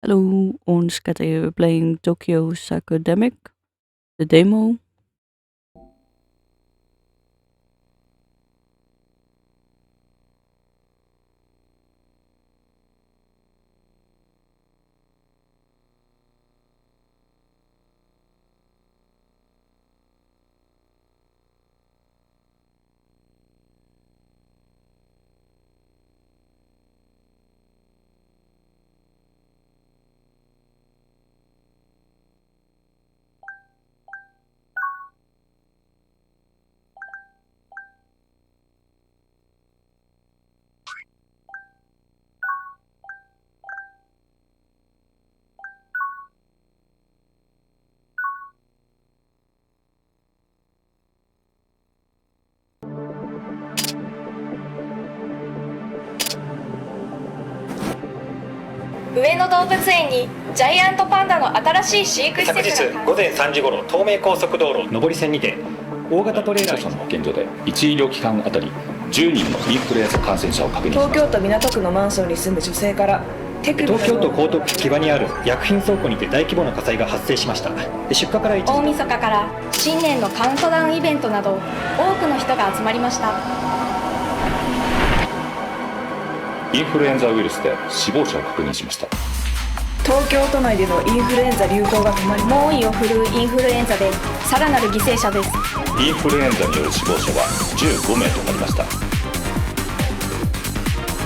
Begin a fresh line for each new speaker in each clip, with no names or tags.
Hello, on Scatter, we're playing Tokyo Psychodemic, the demo.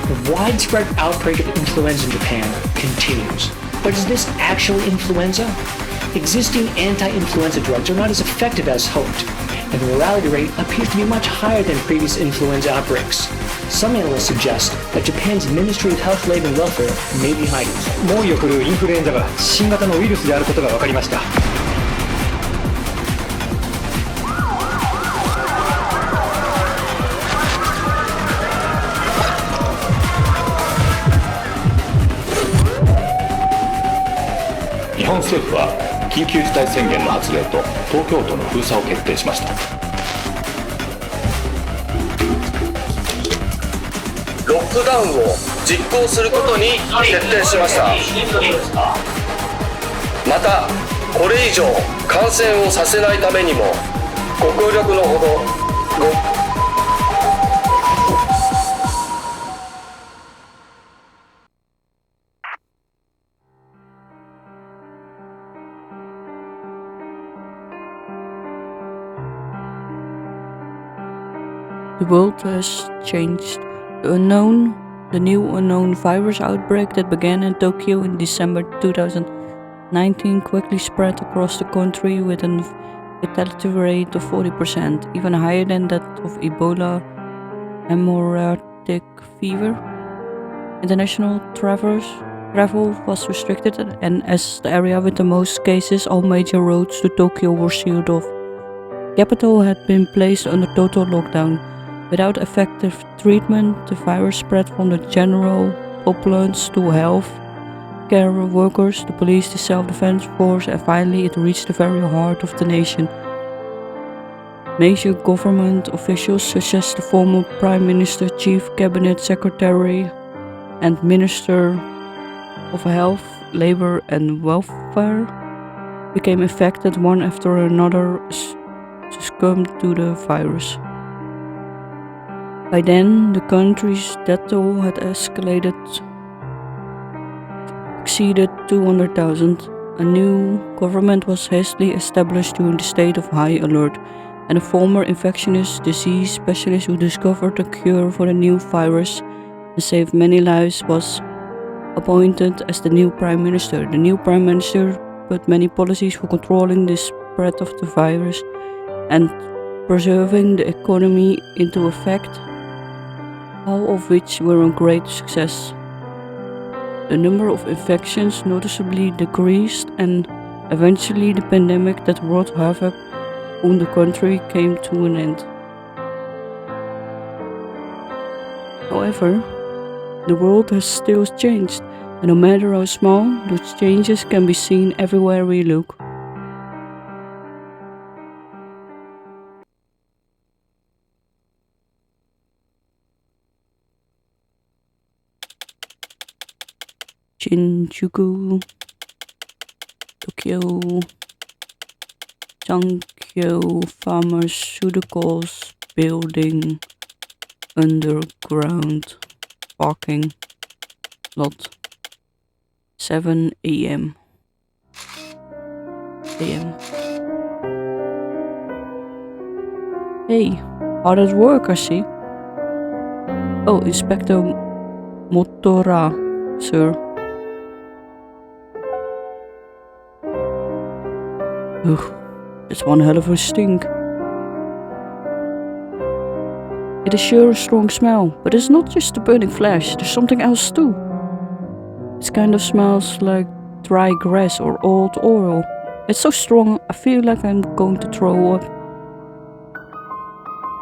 The widespread outbreak of influenza in Japan continues. But is this actually influenza? Existing anti-influenza drugs are not as effective as hoped, and the mortality rate appears to be much higher than previous influenza outbreaks. Some analysts suggest that Japan's Ministry of Health, Labor and Welfare may be hiding.
猛威を振るうインフルエンザが新型のウイルスであることが分かりました。
日本政府は緊急事態宣言の発令と東京都の封鎖を決定しました。
ロックダウンを実行することに決定しました。またこれ以上感染をさせないためにもご協力のほど
The world has changed. The new unknown virus outbreak that began in Tokyo in December 2019 quickly spread across the country with a fatality rate of 40%, even higher than that of Ebola hemorrhagic fever. International travel was restricted, and as the area with the most cases, all major roads to Tokyo were sealed off. The capital had been placed under total lockdown. Without effective treatment, the virus spread from the general populace to health care workers, the police, the self-defense force, and finally it reached the very heart of the nation. Major government officials such as the former Prime Minister, Chief Cabinet Secretary, and Minister of Health, Labor and Welfare became infected one after another, succumbed to the virus. By then, the country's death toll had exceeded 200,000. A new government was hastily established during the state of high alert, and a former infectious disease specialist who discovered a cure for the new virus and saved many lives was appointed as the new prime minister. The new prime minister put many policies for controlling the spread of the virus and preserving the economy into effect, all of which were a great success. The number of infections noticeably decreased, and eventually the pandemic that wrought havoc on the country came to an end. However, the world has still changed, and no matter how small, those changes can be seen everywhere we look. Shinjuku, Tokyo Pharmaceuticals building underground parking lot. 7 a.m. Hey, hard at work, I see. Oh, Inspector Motora, sir. Ugh, that's one hell of a stink. It is sure a strong smell, but it's not just the burning flesh, there's something else too. It kind of smells like dry grass or old oil. It's so strong, I feel like I'm going to throw up.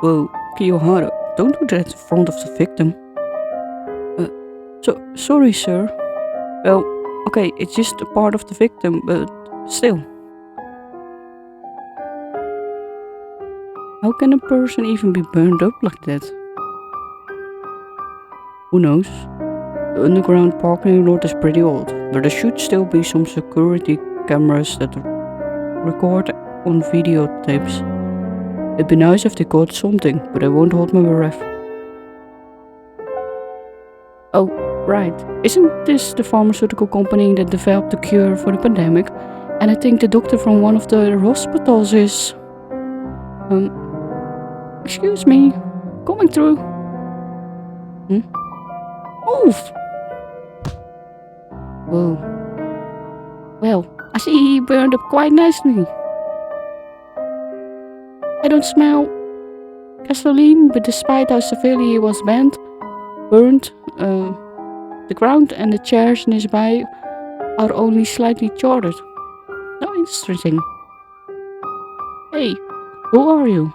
Whoa, Kiyohara, don't do that in front of the victim. Sorry, sir. Well, okay, it's just a part of the victim, but still. How can a person even be burned up like that? Who knows? The underground parking lot is pretty old, but there should still be some security cameras that record on videotapes. It'd be nice if they caught something, but I won't hold my breath. Oh, right. Isn't this the pharmaceutical company that developed the cure for the pandemic? And I think the doctor from one of the hospitals is... Excuse me. Coming through. Move! Whoa. Well, I see he burned up quite nicely. I don't smell gasoline, but despite how severely he was burned, the ground and the chairs nearby are only slightly charred. How interesting. Hey, who are you?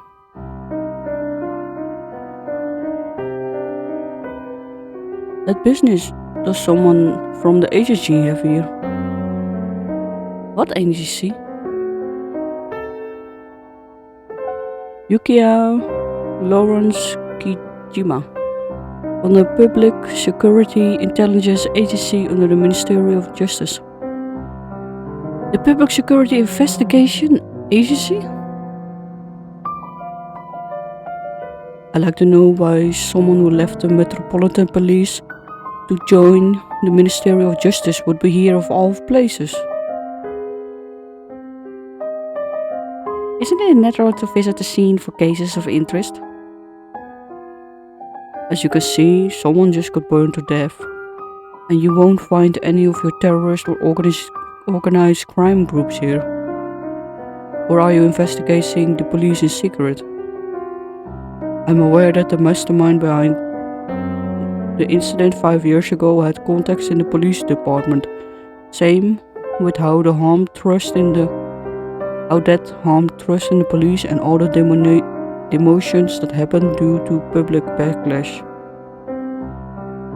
That business does someone from the agency have here? What agency? Yukiya Lawrence Kijima from the Public Security Intelligence Agency under the Ministry of Justice. The Public Security Investigation Agency? I'd like to know why someone who left the Metropolitan Police to join the Ministry of Justice would be here of all places. Isn't it natural to visit the scene for cases of interest? As you can see, someone just got burned to death, and you won't find any of your terrorist or organized crime groups here. Or are you investigating the police in secret? I'm aware that the mastermind behind the incident 5 years ago had contacts in the police department. Same with how that harmed trust in the police and all the demotions that happened due to public backlash.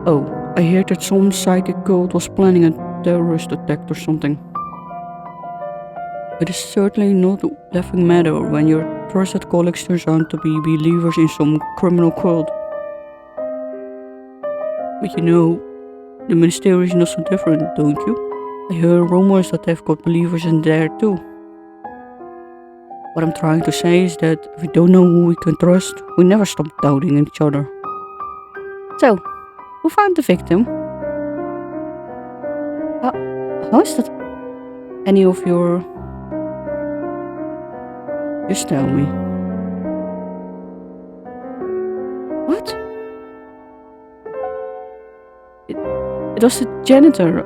Oh, I heard that some psychic cult was planning a terrorist attack or something. It is certainly not a laughing matter when your trusted colleagues turn out to be believers in some criminal cult. But you know, the ministry is not so different, don't you? I hear rumors that they've got believers in there too. What I'm trying to say is that if we don't know who we can trust, we never stop doubting each other. So, who found the victim? How is that? Any of your... Just tell me. What? It was the janitor,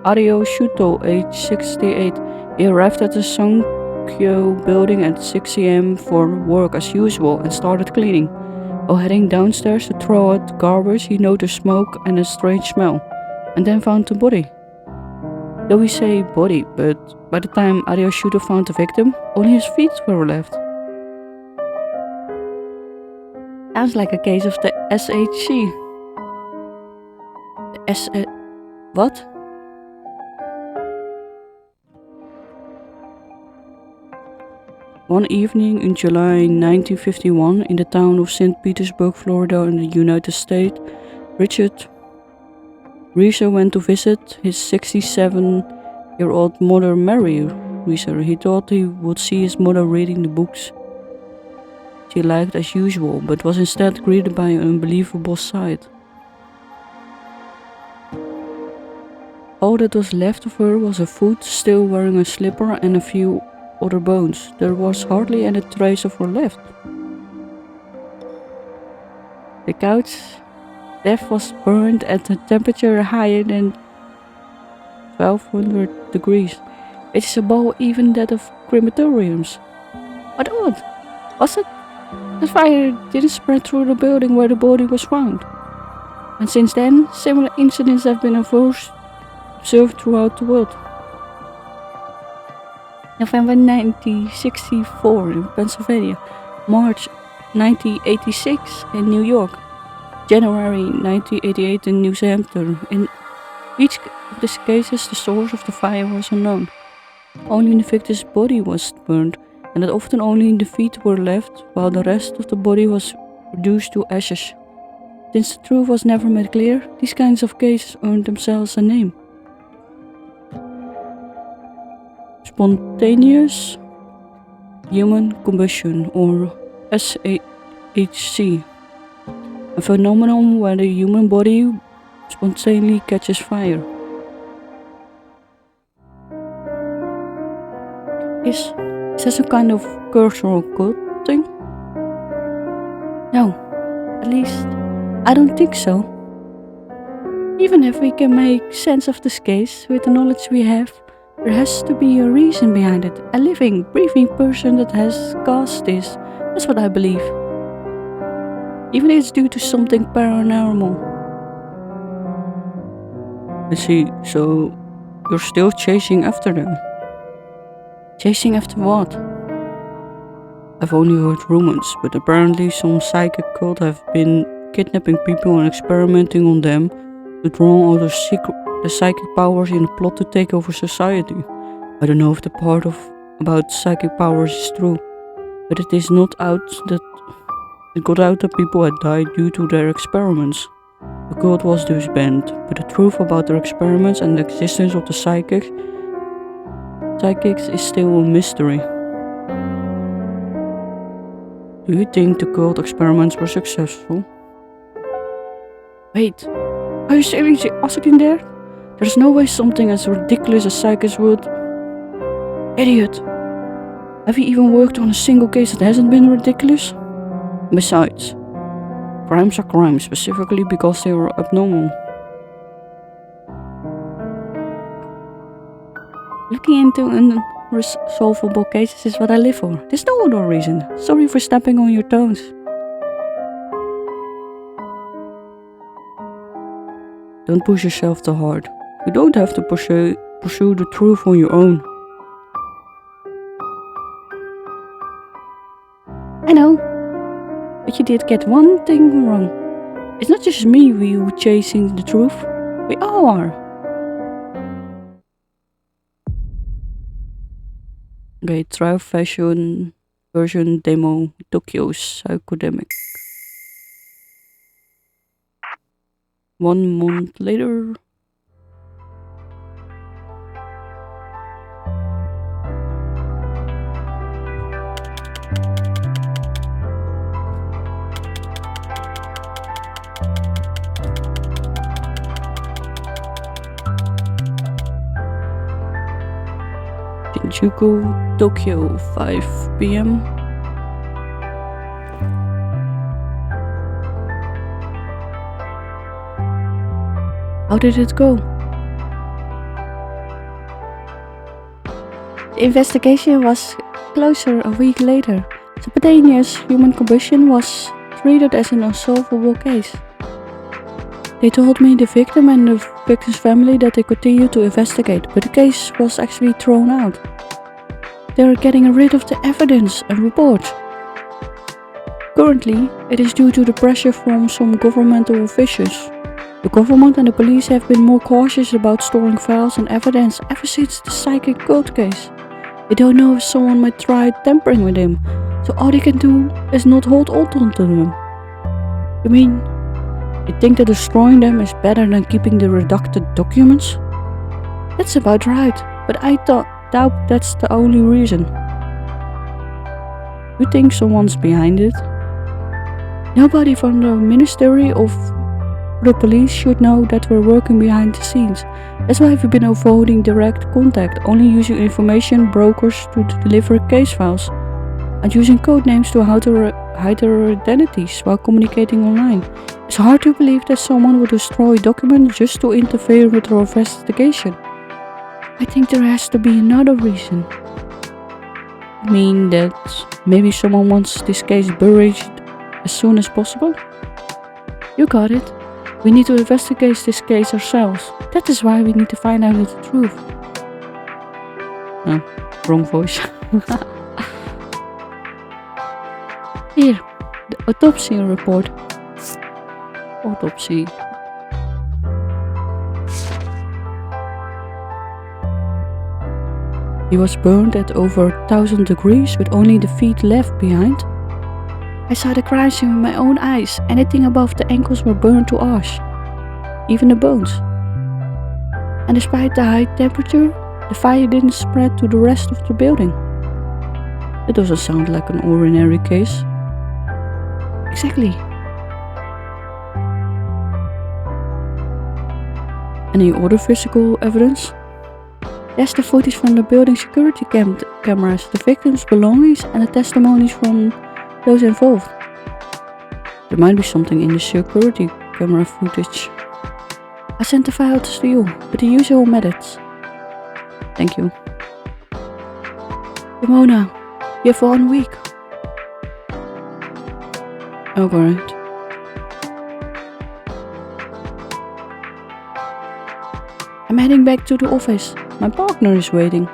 Ario Shuto, age 68. He arrived at the Sankyo building at 6 a.m. for work as usual and started cleaning. While heading downstairs to throw out garbage, he noticed smoke and a strange smell, and then found the body. Though we say body, but by the time Ario Shuto found the victim, only his feet were left. Sounds like a case of the SHC. What? One evening in July 1951 in the town of St. Petersburg, Florida in the United States, Richard Reeser went to visit his 67-year-old mother, Mary Reeser. He thought he would see his mother reading the books she liked as usual, but was instead greeted by an unbelievable sight. All that was left of her was a foot still wearing a slipper and a few other bones. There was hardly any trace of her left. The couch death was burned at a temperature higher than 1200 degrees. It is above even that of crematoriums. What odd! Was it that fire didn't spread through the building where the body was found? And since then, similar incidents have been observed throughout the world. November 1964 in Pennsylvania, March 1986 in New York, January 1988 in New Hampshire. In each of these cases, the source of the fire was unknown. Only the victim's body was burned, and that often only the feet were left, while the rest of the body was reduced to ashes. Since the truth was never made clear, these kinds of cases earned themselves a name: spontaneous human combustion, or SHC, a phenomenon where the human body spontaneously catches fire. Is that some kind of curse or cult thing? No, at least I don't think so. Even if we can make sense of this case with the knowledge we have, there has to be a reason behind it. A living, breathing person that has caused this. That's what I believe. Even if it's due to something paranormal. I see, so you're still chasing after them? Chasing after what? I've only heard rumors, but apparently some psychic cult have been kidnapping people and experimenting on them to draw all the psychic powers in a plot to take over society. I don't know if the part about psychic powers is true, but it is not out that it got out that people had died due to their experiments. The cult was disbanded, but the truth about their experiments and the existence of the psychics is still a mystery. Do you think the cult experiments were successful? Wait, are you seriously asking there? There's no way something as ridiculous as psychics would... Idiot! Have you even worked on a single case that hasn't been ridiculous? Besides, crimes are crimes specifically because they are abnormal. Looking into unresolvable cases is what I live for. There's no other reason. Sorry for stepping on your toes. Don't push yourself too hard. You don't have to pursue the truth on your own. I know, but you did get one thing wrong. It's not just me who chasing the truth. We all are. Okay, trial fashion version demo Tokyo Psychodemic. 1 month later. Shinjuku, Tokyo, 5 p.m. How did it go? The investigation was closer a week later. Spontaneous human combustion was treated as an unsolvable case. They told me, the victim and the victim's family, that they continued to investigate, but the case was actually thrown out. They are getting rid of the evidence and reports. Currently, it is due to the pressure from some governmental officials. The government and the police have been more cautious about storing files and evidence ever since the psychic cult case. They don't know if someone might try tampering with him, so all they can do is not hold on to them. You mean You think that destroying them is better than keeping the redacted documents? That's about right, but I doubt that's the only reason. You think someone's behind it? Nobody from the Ministry of the Police should know that we're working behind the scenes. That's why we've been avoiding direct contact, only using information brokers to deliver case files, and using code names to hide their identities while communicating online. It's hard to believe that someone would destroy documents just to interfere with our investigation. I think there has to be another reason. I mean that maybe someone wants this case buried as soon as possible? You got it. We need to investigate this case ourselves. That is why we need to find out the truth. Oh, wrong voice. Here, the autopsy report. Autopsy. He was burned at over 1000 degrees with only the feet left behind. I saw the crime scene with my own eyes. Anything above the ankles were burned to ash. Even the bones. And despite the high temperature, the fire didn't spread to the rest of the building. It doesn't sound like an ordinary case. Exactly. Any other physical evidence? There's the footage from the building security cameras, the victims' belongings, and the testimonies from those involved. There might be something in the security camera footage. I sent the files to you with the usual methods. Thank you. Ramona, you have 1 week. Alright. I'm heading back to the office. My partner is waiting.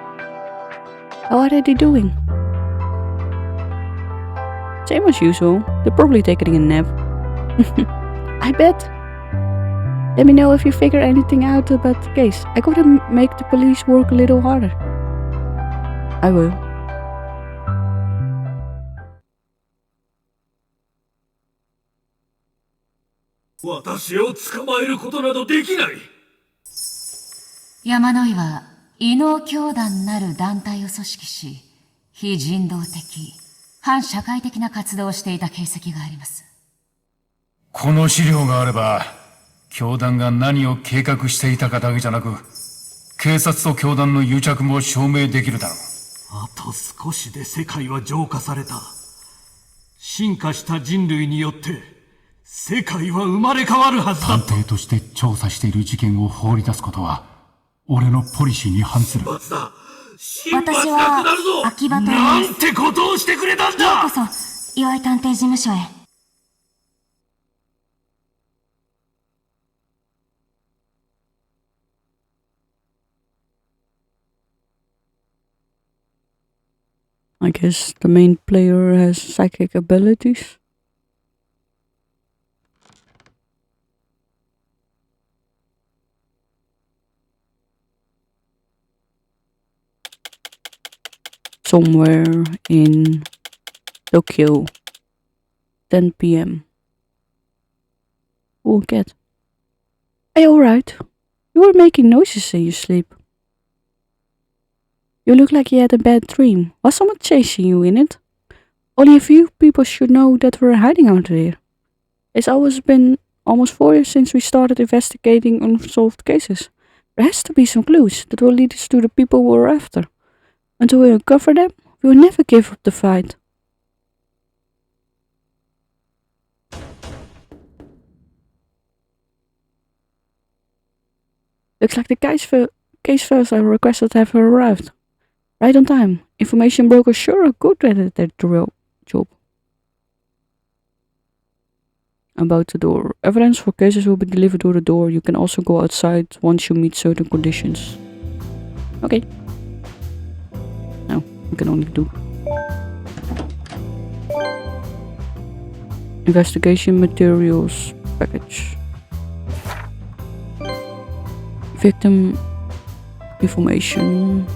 How are they doing? Same as usual. They're probably taking a nap. I bet. Let me know if you figure anything out about the case. I gotta make the police work a little harder. I will.
Yamanoi は異能教団なる団体を組織し、非人道的、反社会的な活動をしていた形跡があります。
この資料があれば、教団が何を計画していたかだけじゃなく、警察と教団の癒着も証明できるだろう。
あと少しで世界は浄化された。進化した人類によって、世界は生まれ変わるはずだ。
探偵として調査している事件を放り出すことは、俺のポリシーに反する。
私は
秋葉と
なんてことをしてくれたんだ。
ようこそ岩井探偵事務所へ。
I guess the main player has psychic abilities. Somewhere in Tokyo, 10 p.m. Oh, cat. Are you alright? You were making noises in your sleep. You look like you had a bad dream. Was someone chasing you in it? Only a few people should know that we're hiding out there. It's always been almost 4 years since we started investigating unsolved cases. There has to be some clues that will lead us to the people we're after. Until we uncover them, we will never give up the fight. Looks like the case files I requested have arrived. Right on time. Information brokers sure are good at their job. About the door. Evidence for cases will be delivered through the door. You can also go outside once you meet certain conditions. Okay. Now, we can only do. Investigation materials package. Victim information.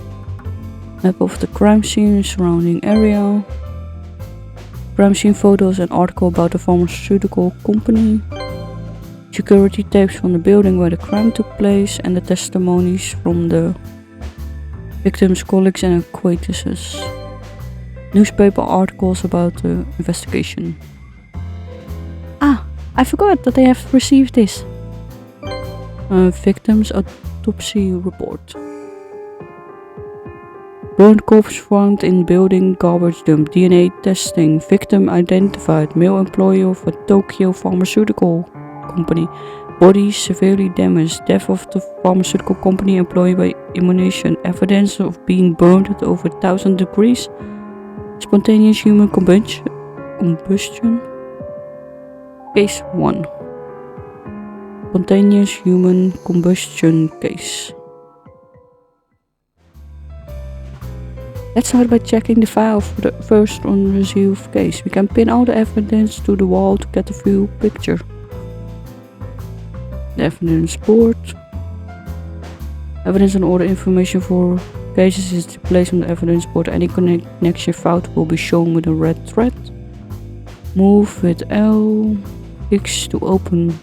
Map of the crime scene, surrounding area. Crime scene photos and article about the pharmaceutical company. security tapes from the building where the crime took place, and the testimonies from the victims' colleagues and acquaintances. Newspaper articles about the investigation. Ah, I forgot that I have received this. Victims' autopsy report. Burned corpse found in building garbage dump. DNA testing. Victim identified. Male employee of a Tokyo pharmaceutical company. Body severely damaged. Death of the pharmaceutical company employee by immunization. Evidence of being burned at over 1000 degrees. Spontaneous human combustion. Case 1. Spontaneous human combustion case. Let's start by checking the file for the first unresolved case. We can pin all the evidence to the wall to get a view picture. The evidence board. Evidence and order information for cases is displayed on the evidence board. Any connection found will be shown with a red thread. Move with L, X to open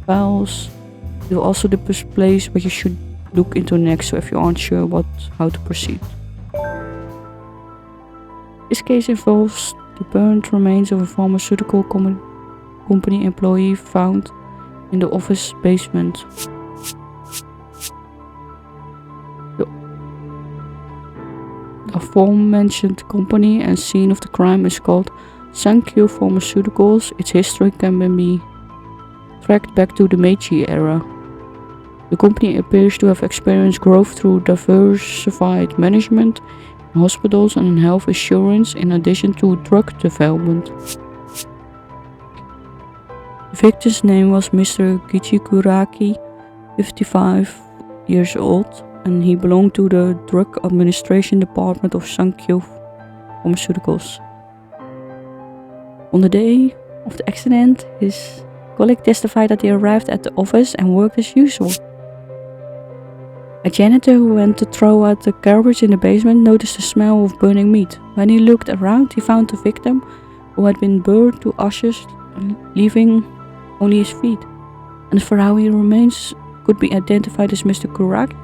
files. It will also display what you should look into next, so if you aren't sure how to proceed. This case involves the burned remains of a pharmaceutical company employee found in the office basement. The aforementioned company and scene of the crime is called Sankyo Pharmaceuticals. Its history can be tracked back to the Meiji era. The company appears to have experienced growth through diversified management in hospitals and in health assurance, in addition to drug development. The victim's name was Mr. Kichikuraki, 55 years old, and he belonged to the Drug Administration Department of Sankyo Pharmaceuticals. On the day of the accident, his colleague testified that he arrived at the office and worked as usual. A janitor who went to throw out the garbage in the basement noticed the smell of burning meat. When he looked around, he found the victim, who had been burned to ashes, leaving only his feet. And for how he remains could be identified as Mr. Kuraki.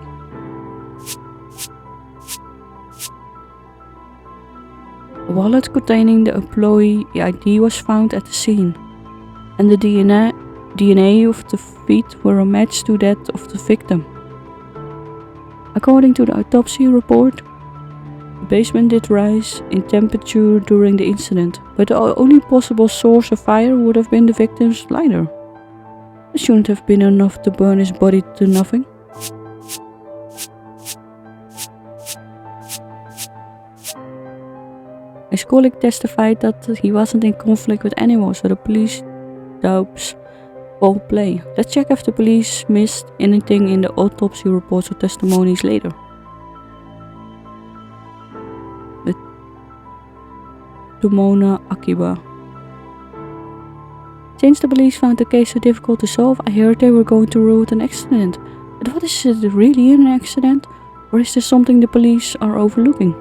A wallet containing the employee ID was found at the scene, and the DNA of the feet were a match to that of the victim. According to the autopsy report, the basement did rise in temperature during the incident, but the only possible source of fire would have been the victim's lighter. It shouldn't have been enough to burn his body to nothing. His colleague testified that he wasn't in conflict with anyone, so the police doubts foul play. Let's check if the police missed anything in the autopsy reports or testimonies later. The Tomona Akiba. Since the police found the case so difficult to solve, I heard they were going to rule it an accident. But what is it, really an accident? Or is this something the police are overlooking?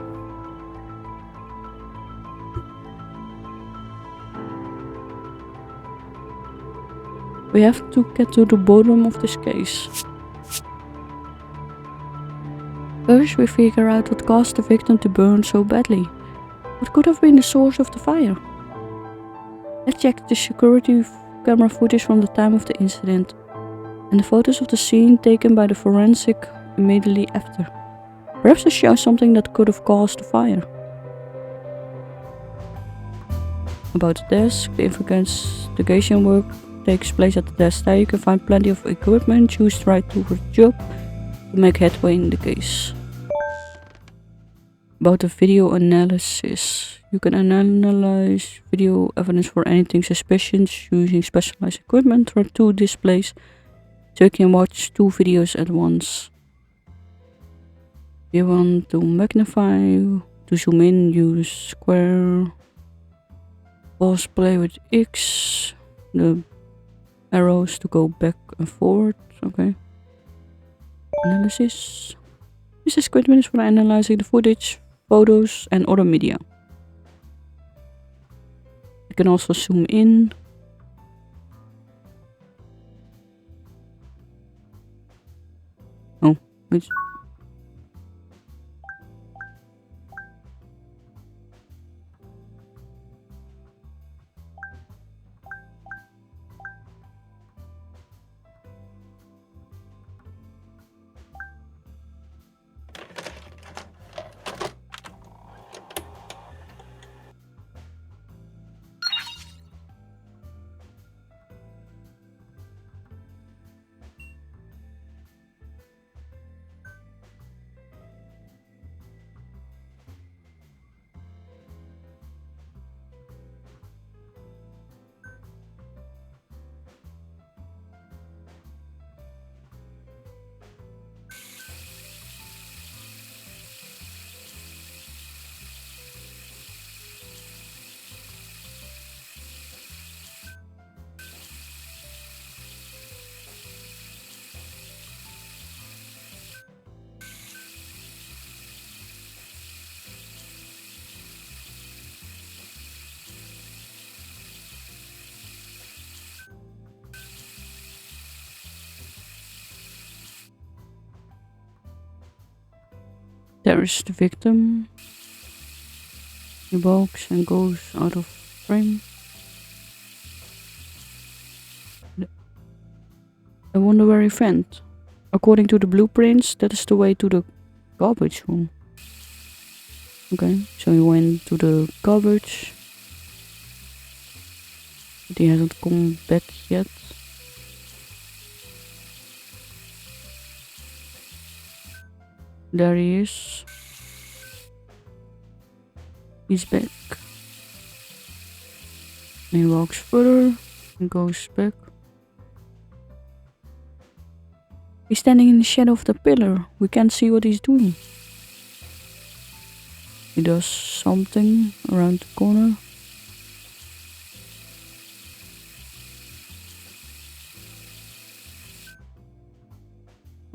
We have to get to the bottom of this case. First, we figure out what caused the victim to burn so badly. What could have been the source of the fire? Let's check the security camera footage from the time of the incident and the photos of the scene taken by the forensic immediately after. Perhaps this shows something that could have caused the fire. About the desk, the investigation work takes place at the desk. There you can find plenty of equipment. Choose right to the job to make headway in the case. About the video analysis. You can analyze video evidence for anything suspicious using specialized equipment. There are two displays, so you can watch two videos at once. You want to magnify, to zoom in, use square. Pause play with X. The arrows to go back and forward. Okay. Analysis. This equipment is for analyzing the footage, photos, and other media. You can also zoom in. Which there is the victim. He walks and goes out of frame. I wonder where he went. According to the blueprints, that is the way to the garbage room. Okay, so he went to the garbage. But he hasn't come back yet. There he is. He's back. He walks further and goes back. He's standing in the shadow of the pillar. We can't see what he's doing. He does something around the corner.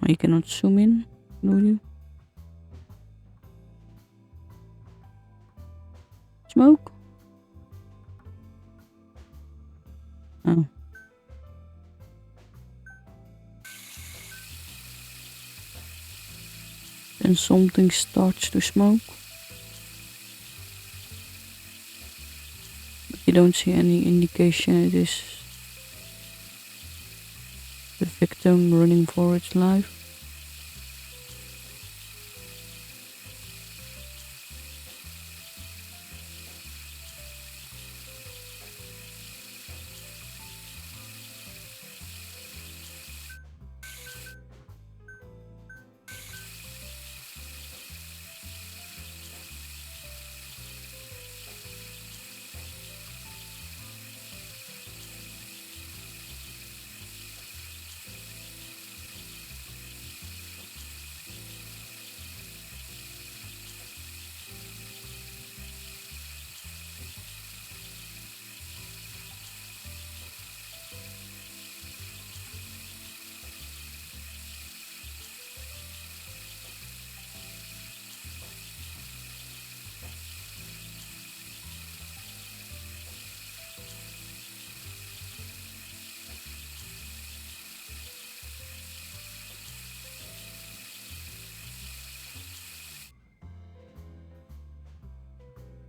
You cannot zoom in, do you? Smoke? Oh. Then something starts to smoke. But you don't see any indication it is the victim running for its life.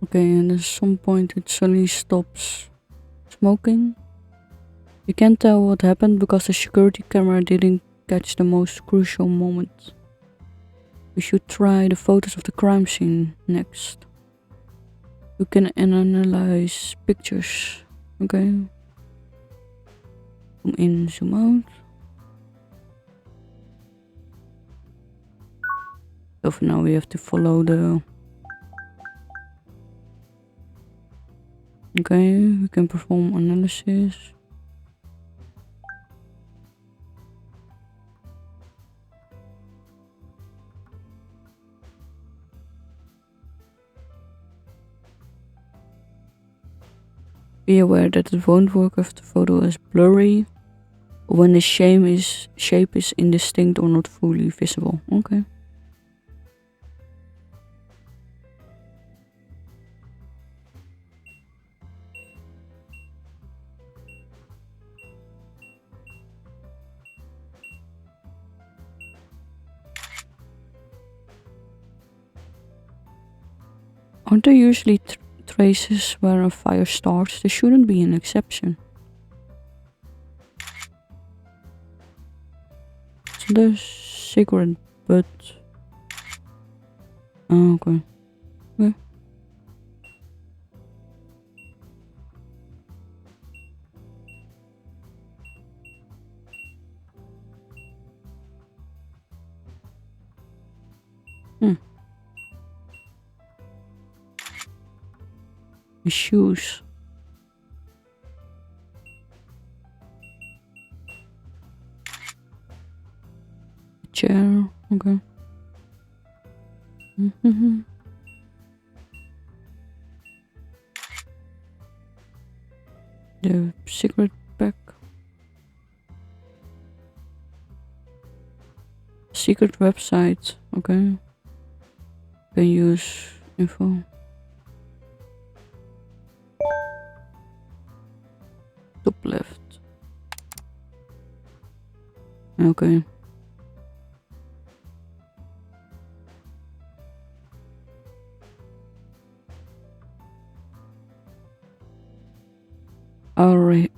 Okay, and at some point it suddenly stops smoking. You can't tell what happened because the security camera didn't catch the most crucial moment. We should try the photos of the crime scene next. You can analyze pictures. Okay. Zoom in, zoom out. So for now we have to follow the... Okay, we can perform analysis. Be aware that it won't work if the photo is blurry or when the shape is indistinct or not fully visible. Okay. Aren't there usually traces where a fire starts? There shouldn't be an exception. So there's cigarette butt. Oh, okay. Okay. The shoes. The chair. Okay. The cigarette pack. Secret website. Okay. Can use info. Top left. Okay.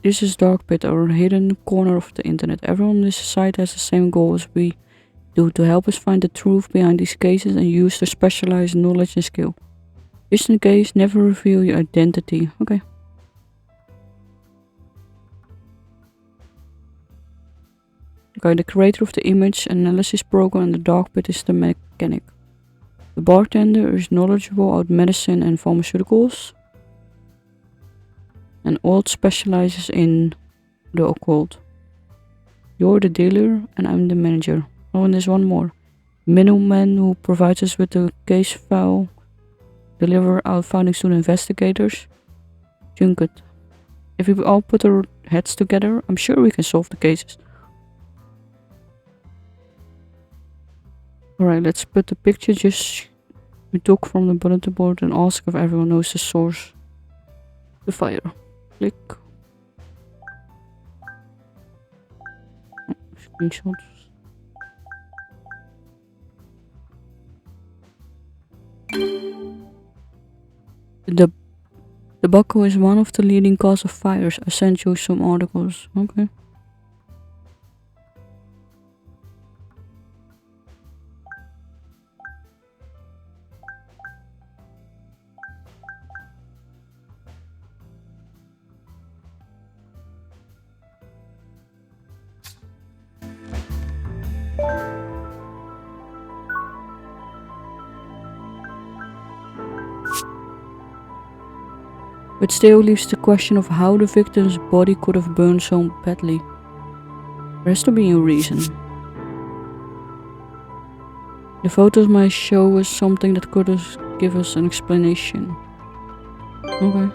This is Dark Pit, our hidden corner of the internet. Everyone on this site has the same goal as we do, to help us find the truth behind these cases and use their specialized knowledge and skill. Just in case, never reveal your identity. Okay. Okay, the creator of the image analysis program in the Dark Pit is the mechanic. The bartender is knowledgeable about medicine and pharmaceuticals. And Alt specializes in the occult. You're the dealer and I'm the manager. Oh, and there's one more. Middleman who provides us with the case file. Deliver out findings to the investigators. Junket. If we all put our heads together, I'm sure we can solve the cases. Alright, let's put the picture we took from the bulletin board and ask if everyone knows the source. The fire. Click. Screenshots. The tobacco is one of the leading causes of fires. I sent you some articles. Okay. But still leaves the question of how the victim's body could have burned so badly. There has to be a reason. The photos might show us something that could give us an explanation. Okay.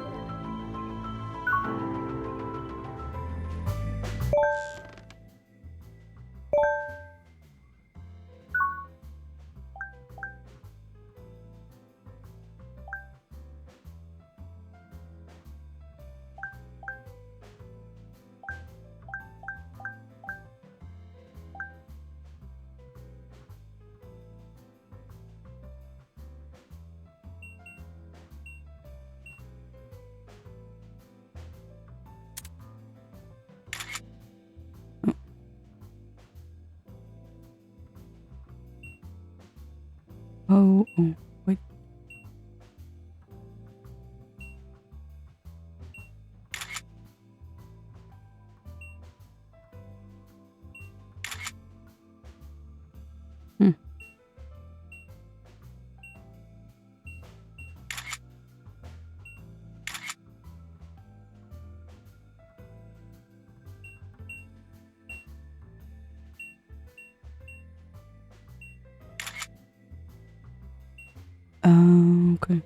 Oh, wait. Okay.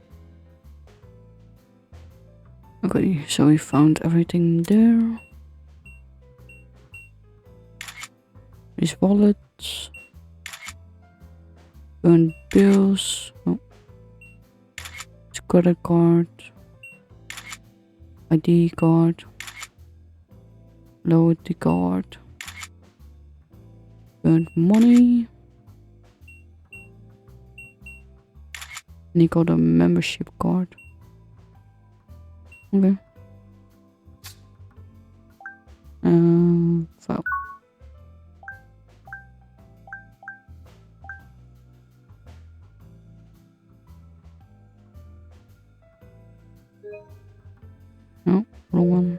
Okay, so we found everything there. His wallets. Burned bills. Oh. His credit card. ID card. Loyalty card. Burned money. And he got a membership card. Okay. File. No, wrong one.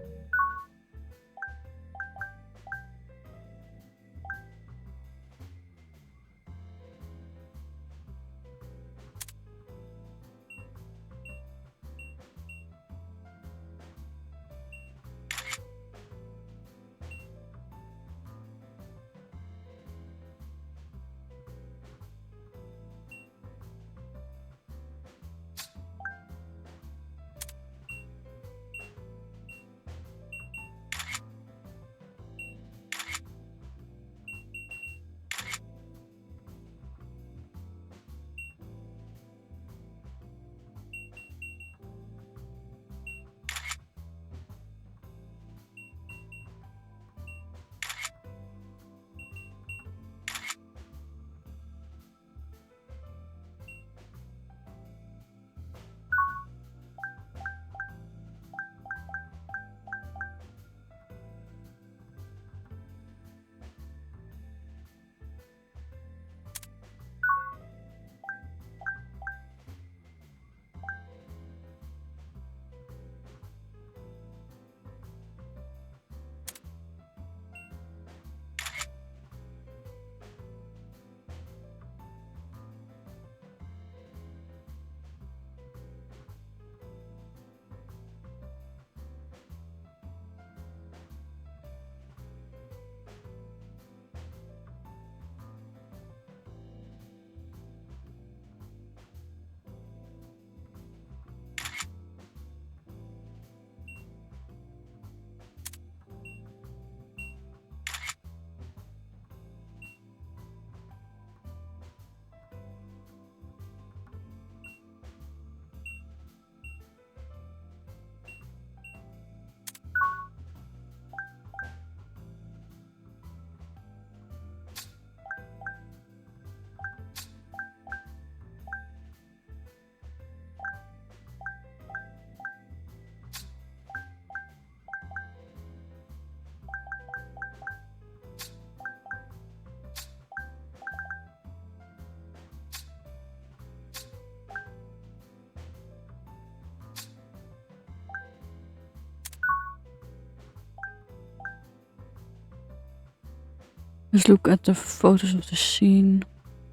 Let's look at the photos of the scene.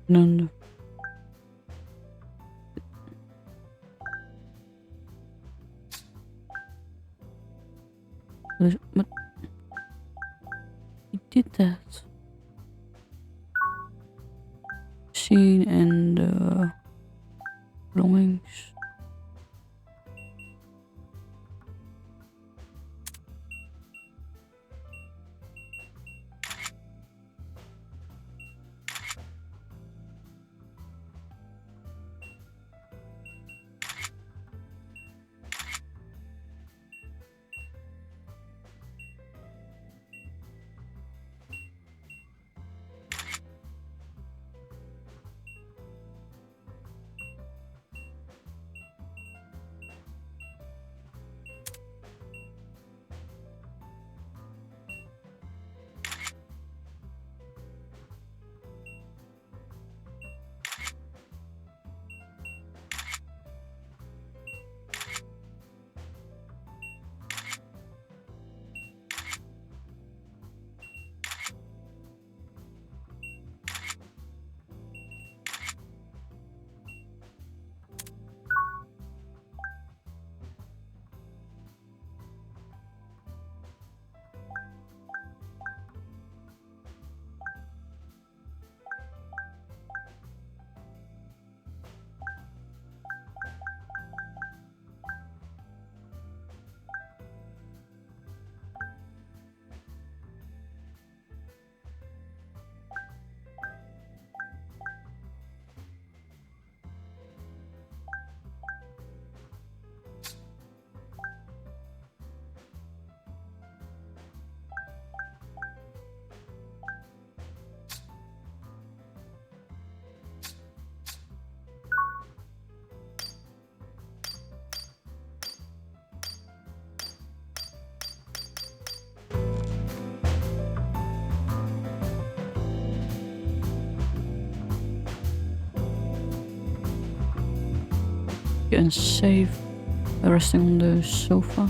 And then what? He did that. Scene and belongings. and save by resting on the sofa.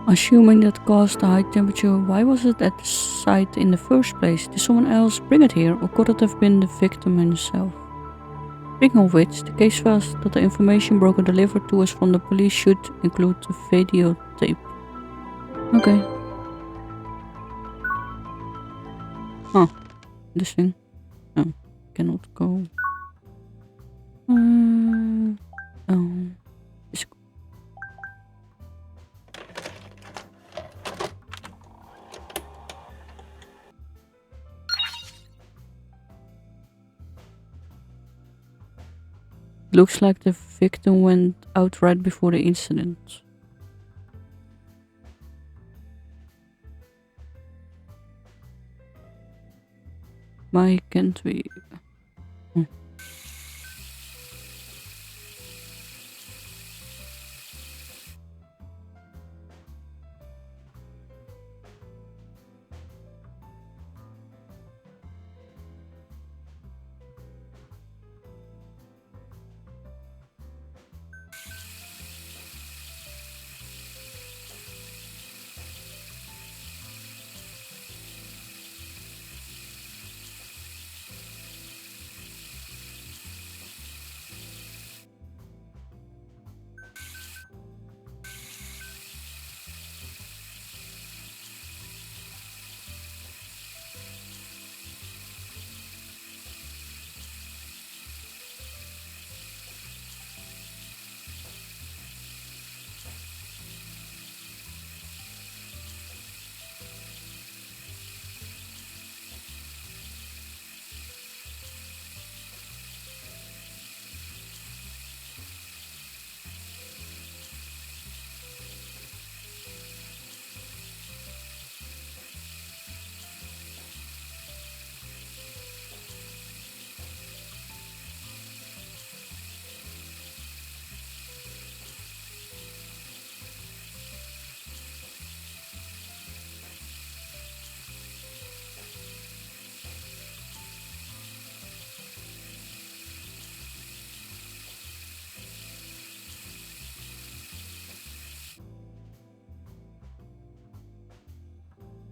Assuming that caused the high temperature, why was it at the site in the first place? Did someone else bring it here, or could it have been the victim himself? Speaking of which, the case was that the information broker delivered to us from the police should include the videotape. Okay. Huh. This thing. Oh, cannot go. Oh. Looks like the victim went out right before the incident. Why can't we?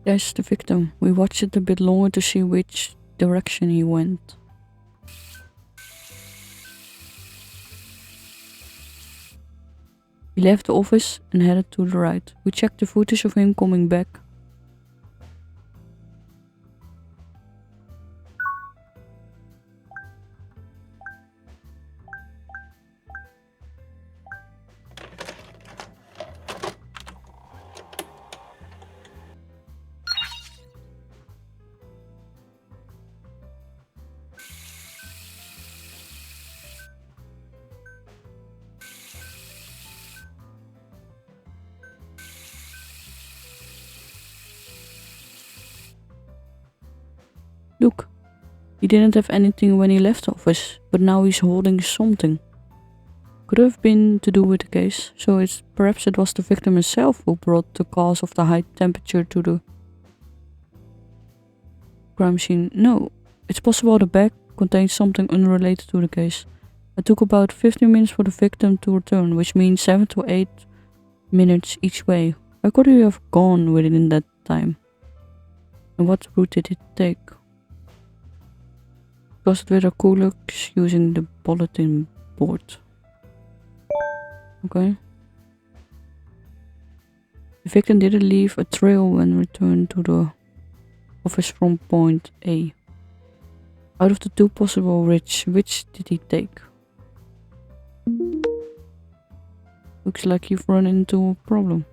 There's the victim. We watched it a bit longer to see which direction he went. He left the office and headed to the right. We checked the footage of him coming back. Look, he didn't have anything when he left the office, but now he's holding something. Could have been to do with the case, so perhaps it was the victim himself who brought the cause of the high temperature to the crime scene. No, it's possible the bag contained something unrelated to the case. It took about 15 minutes for the victim to return, which means 7 to 8 minutes each way. Where could he have gone within that time? And what route did he take? Was it with a Kulaks using the bulletin board? Okay. The victim didn't leave a trail when returned to the office from point A. Out of the two possible routes, which did he take? Looks like you've run into a problem.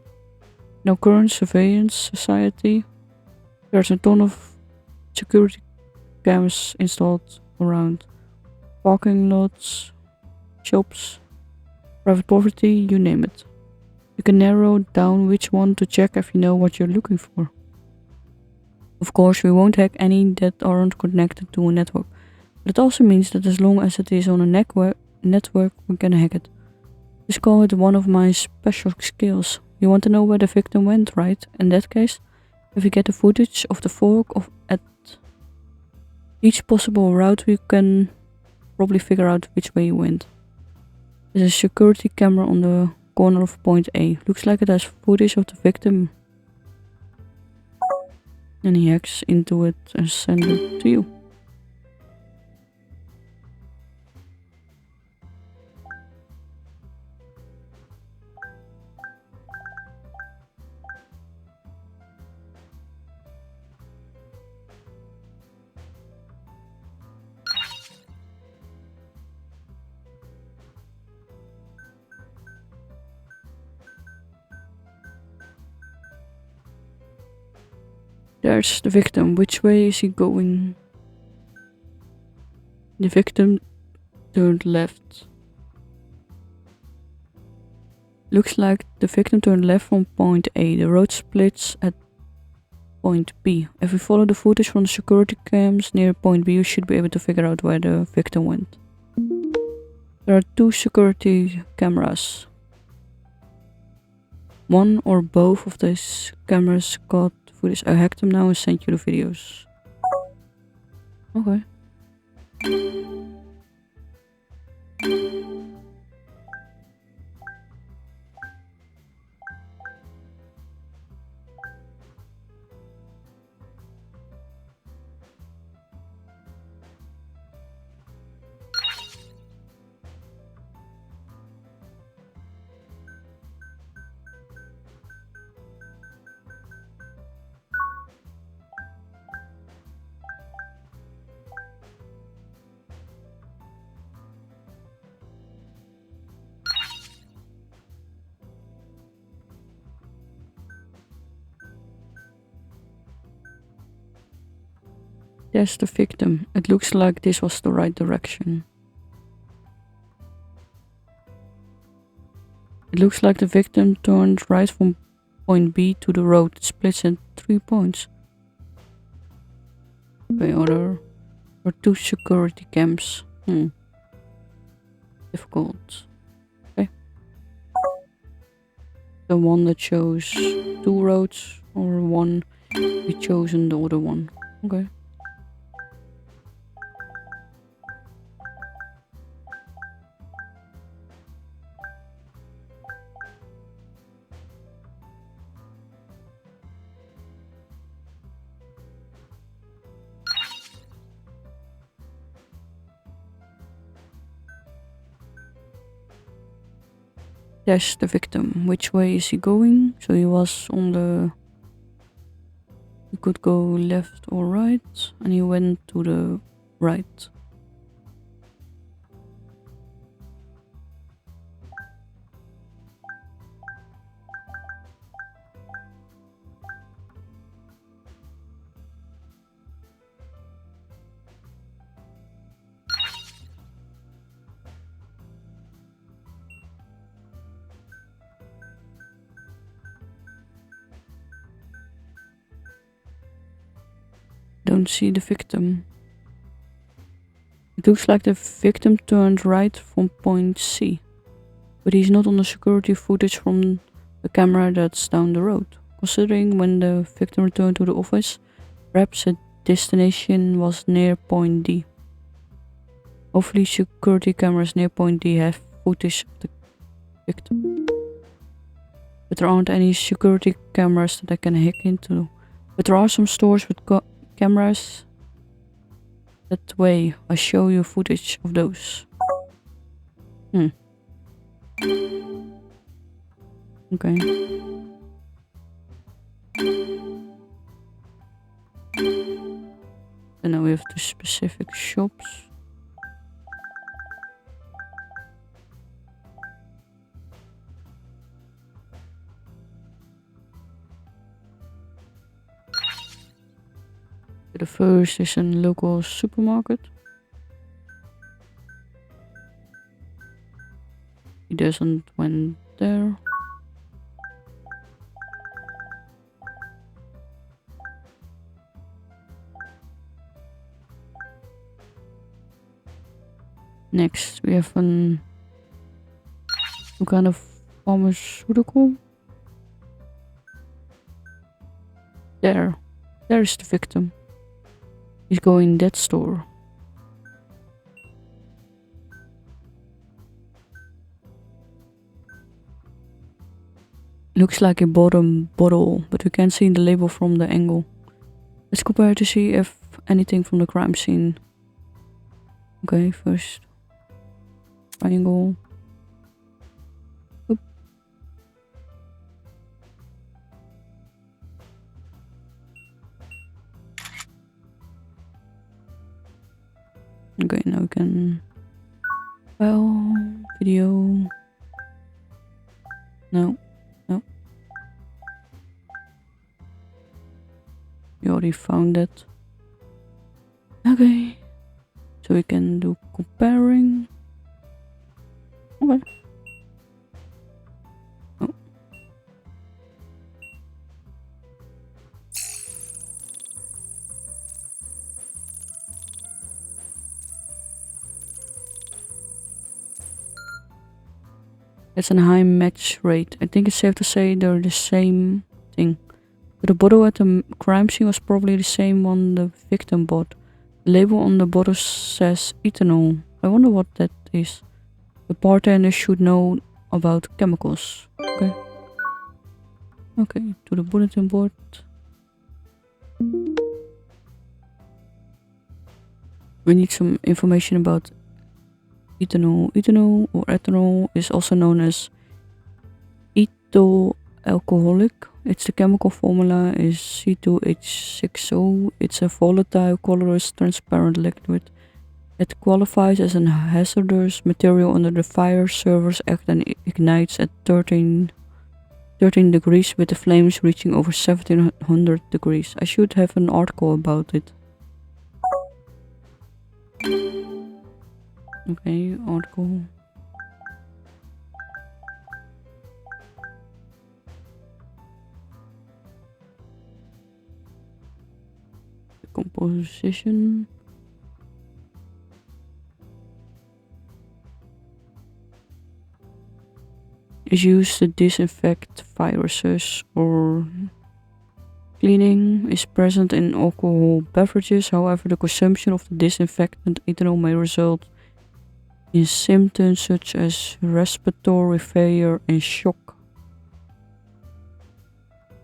In our current surveillance society, there's a ton of security cameras installed around parking lots, shops, private property, you name it. You can narrow down which one to check if you know what you're looking for. Of course, we won't hack any that aren't connected to a network, but it also means that as long as it is on a network, we can hack it. Just call it one of my special skills. You want to know where the victim went, right? In that case, if we get the footage of the fork at each possible route, we can probably figure out which way he went. There's a security camera on the corner of point A. Looks like it has footage of the victim. And he hacks into it and sends it to you. There's the victim. Which way is he going? The victim turned left. Looks like the victim turned left from point A. The road splits at point B. If we follow the footage from the security cams near point B, you should be able to figure out where the victim went. There are two security cameras. One or both of these cameras got footage. I hacked them now and sent you the videos. Okay. There's the victim. It looks like this was the right direction. It looks like the victim turned right from point B to the road. It splits in 3 points. Okay, other or two security cams. Difficult. Okay. The one that shows 2 roads or one we chosen the other one. Okay. Dash the victim. Which way is he going? So he was on the... He could go left or right, and he went to the right. Don't see the victim. It looks like the victim turned right from point C, but he's not on the security footage from the camera that's down the road. Considering when the victim returned to the office, perhaps his destination was near point D. Hopefully security cameras near point D have footage of the victim. But there aren't any security cameras that I can hack into. But there are some stores with cameras that way. I show you footage of those. Okay. And now we have the specific shops. The first is a local supermarket. He doesn't went there. Next we have some kind of pharmaceutical. There's the victim. He's going that store. Looks like he bought a bottle, but we can't see the label from the angle. Let's compare to see if anything from the crime scene. Okay, first triangle. Oop. Okay, now we can file video. No. We already found it. Okay. So we can do comparing. Okay. Oh. It's a high match rate. I think it's safe to say they're the same thing. But the bottle at the crime scene was probably the same one the victim bought. The label on the bottle says ethanol. I wonder what that is. The bartender should know about chemicals. Okay. Okay, to the bulletin board. We need some information about ethanol. Ethanol or ethanol is also known as ethyl alcoholic. Its the chemical formula is C2H6O. It's a volatile, colorless, transparent liquid. It qualifies as a hazardous material under the Fire Service Act and ignites at 13 degrees with the flames reaching over 1700 degrees. I should have an article about it. Okay, article. Composition. Is used to disinfect viruses or cleaning. Is present in alcohol beverages. However, the consumption of the disinfectant ethanol may result in symptoms such as respiratory failure and shock.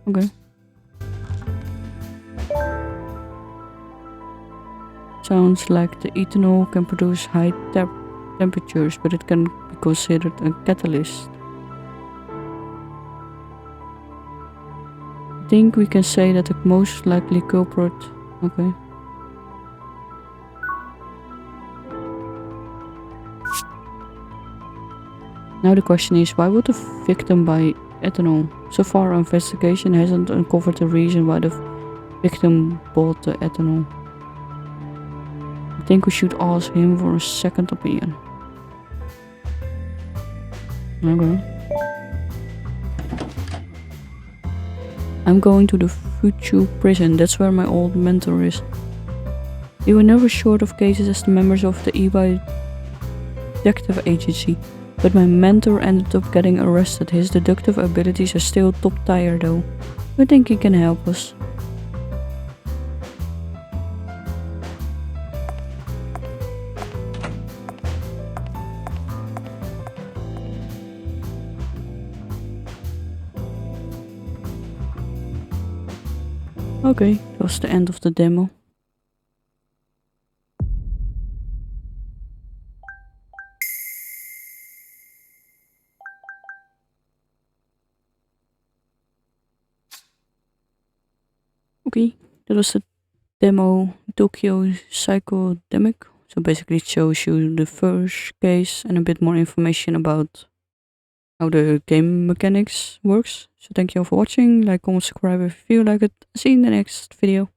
Okay. Sounds like the ethanol can produce high temperatures, but it can be considered a catalyst. think we can say that the most likely culprit... Okay. Now the question is, why would the victim buy ethanol? So far, our investigation hasn't uncovered the reason why the victim bought the ethanol. I think we should ask him for a second opinion. Okay. I'm going to the Fuchu prison, that's where my old mentor is. We were never short of cases as the members of the EY detective agency, but my mentor ended up getting arrested. His deductive abilities are still top tier though. I think he can help us. Okay, that was the end of the demo. Okay, that was the demo Tokyo Psychodemic. So basically it shows you the first case and a bit more information about how the game mechanics works. So thank you all for watching, like, comment, subscribe if you feel like it. See you in the next video.